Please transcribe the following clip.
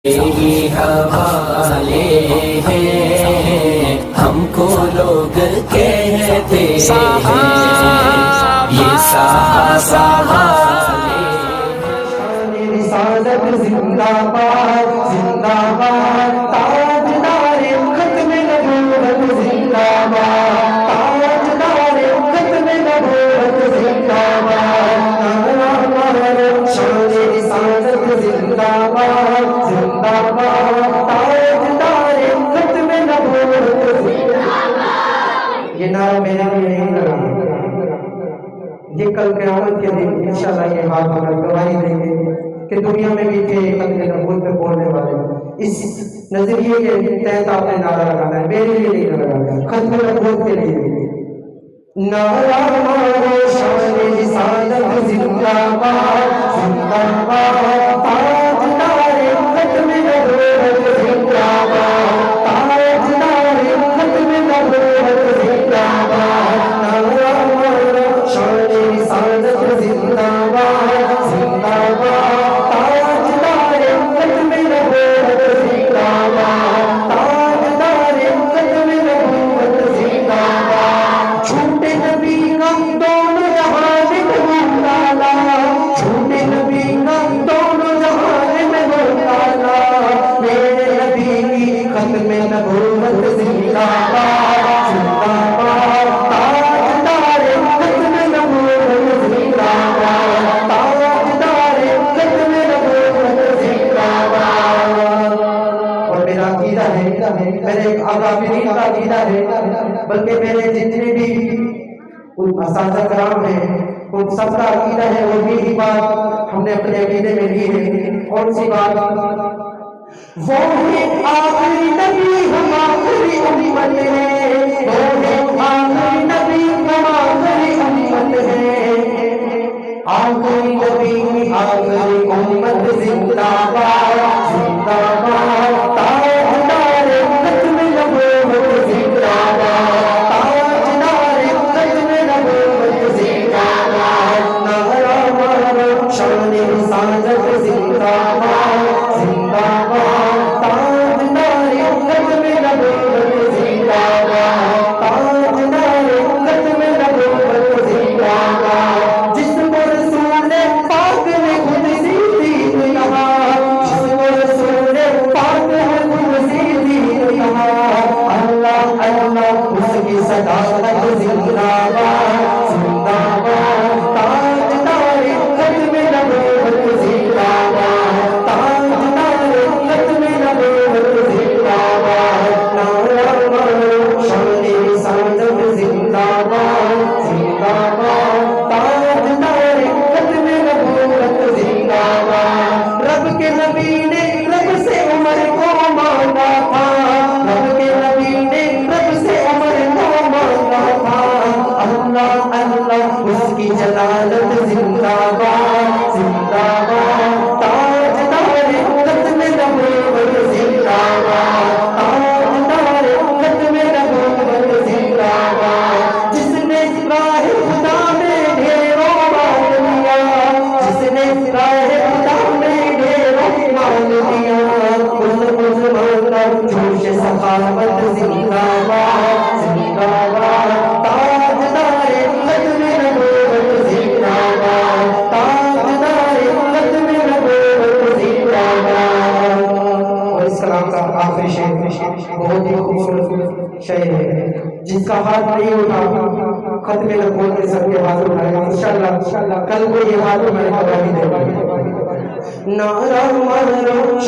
تیری حوالے ہیں ہم کو لوگ کہتے ہیں یہ صحابہ رسالت زندہ باد زندہ باد تاجدار ختم نبوت زندہ باد تاجدار ختم نبوت زندہ باد شان رسالت زندہ باد زندہ باد تاجدار ختم نبوت زندہ باد. یہ نعرہ میرے لیے نہیں لگا، یہ کل قیامت کے دن انشاءاللہ یہ بات ہمیں گواہی دیں گے کہ دنیا میں بھی تھے ختم نبوت پہ بولنے والے. اس نظریے کے تحت آپ نے نعرہ لگانا ہے، میرے لیے نہیں لگانا، ختم نبوت کے لیے. نعرہ مارو شان رسالت زندہ باد زندہ باد تاجدار ختم نبوت زندہ باد تاجدار ختم نبوت زندہ باد. نعرہ مارو شان رسالت زندہ باد زندہ باد تاجدار ختم نبوت زندہ باد تاجدار ختم نبوت زندہ باد. چھوٹے نبی کا دونوں جہان میں مولانا، چھوٹے نبی کا دونوں جہان میں مولانا، میرے نبی کی ختم نبوت زندہ باد زندہ باد تاجدار ختم نبوت زندہ باد تاجدار ختم نبوت زندہ باد. اور میرا عقیدہ ہے، میرے اکابرین کا عقیدہ ہے، بلکہ میرے جتنے بھی اساتذہ کرام ہیں ان سب کا عقیدہ ہے، اور یہی بات ہم نے اپنے عقیدے میں لی ہے. کون سی بات؟ وہ ہے آخری نبی ہم آخری امت ہیں، وہ ہے آخری نبی ہم آخری امت ہیں، آخری نبی آخری امت زندہ باد زندہ باد تاجدار ختم نبوت زندہ باد تاجدار ختم نبوت زندہ باد. نعرہ مارو شان رسالت زندہ باد زندہ باد تاجدار ختم نبوت زندہ باد تاجدار ختم نبوت زندہ باد. جس کو رسول پاک نے خود سی دی یہاں، جس کو رسول پاک نے خود سی دی یہاں، اللہ اللہ اس کی صداقت زندہ باد زندہ باد تاجدار ختم نبوت زندہ باد تاجدار ختم نبوت زندہ باد. نعرہ مارو شان رسالت زندہ باد زندہ باد تاجدار ختم نبوت زندہ باد. رب کے نبی نے رب سے عمر کو مانگا تھا، رب کے نبی نے رب سے عمر کو مانگا تھا، اللہ اللہ اس کی جلالت زندہ باد زندہ باد تاجدار ختم نبوت زندہ باد تاجدار ختم نبوت زندہ باد. جس نے راہ خدا میں ڈھیروں مال لیا، جس نے راہ خدا میں ڈھیروں مال لیا، اس مسلمان کا جوش سخاوت زندہ باد زندہ باد تاجدار ختم نبوت زندہ باد تاجدار ختم نبوت زندہ باد. اور اس کلام کا آخری شعر بہت ہی خوبصورت شعر ہے، جس کا ہاتھ نہیں اٹھا ختم نبوت کے سب کے ہاتھ اٹھائے گا انشاءاللہ. کل کو یہ ہاتھ میں گواہی دے گا. نعرہ مارو